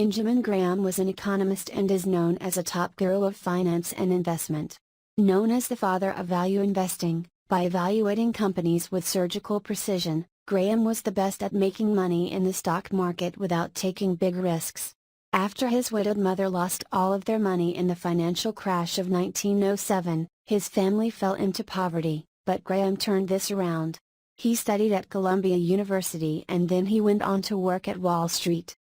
Benjamin Graham was an economist and is known as a top guru of finance and investment. Known as the father of value investing, by evaluating companies with surgical precision, Graham was the best at making money in the stock market without taking big risks. After his widowed mother lost all of their money in the financial crash of 1907, his family fell into poverty, but Graham turned this around. He studied at Columbia University and then he went on to work at Wall Street.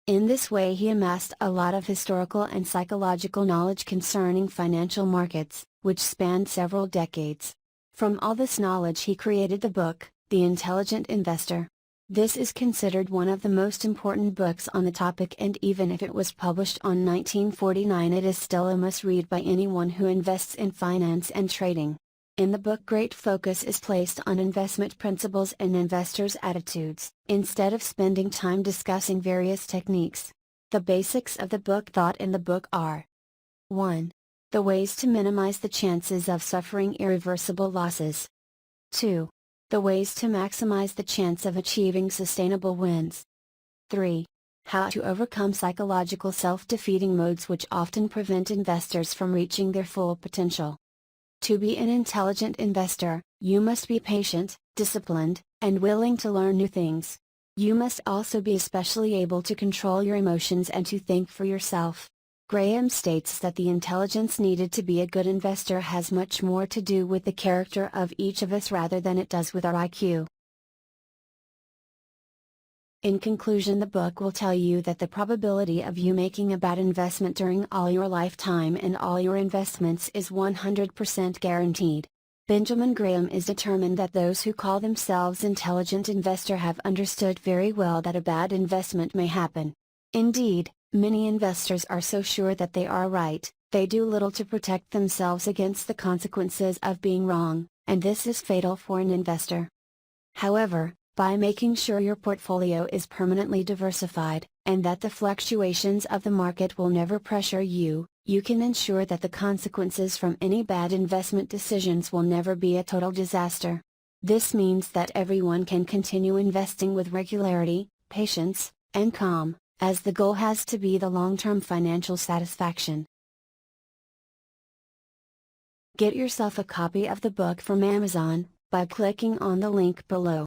In this way he amassed a lot of historical and psychological knowledge concerning financial markets, which spanned several decades. From all this knowledge he created the book, The Intelligent Investor. This is considered one of the most important books on the topic, and even if it was published on 1949 it is still a must-read by anyone who invests in finance and trading. In the book great focus is placed on investment principles and investors' attitudes, instead of spending time discussing various techniques. The basics of the book thought in the book are: 1. The ways to minimize the chances of suffering irreversible losses. 2. The ways to maximize the chance of achieving sustainable wins. 3. How to overcome psychological self-defeating modes which often prevent investors from reaching their full potential. To be an intelligent investor, you must be patient, disciplined, and willing to learn new things. You must also be especially able to control your emotions and to think for yourself. Graham states that the intelligence needed to be a good investor has much more to do with the character of each of us rather than it does with our IQ. In conclusion, the book will tell you that the probability of you making a bad investment during all your lifetime and all your investments is 100% guaranteed. Benjamin Graham is determined that those who call themselves intelligent investor have understood very well that a bad investment may happen. Indeed, many investors are so sure that they are right, they do little to protect themselves against the consequences of being wrong, and this is fatal for an investor. However, by making sure your portfolio is permanently diversified, and that the fluctuations of the market will never pressure you, you can ensure that the consequences from any bad investment decisions will never be a total disaster. This means that everyone can continue investing with regularity, patience, and calm, as the goal has to be the long-term financial satisfaction. Get yourself a copy of the book from Amazon, by clicking on the link below.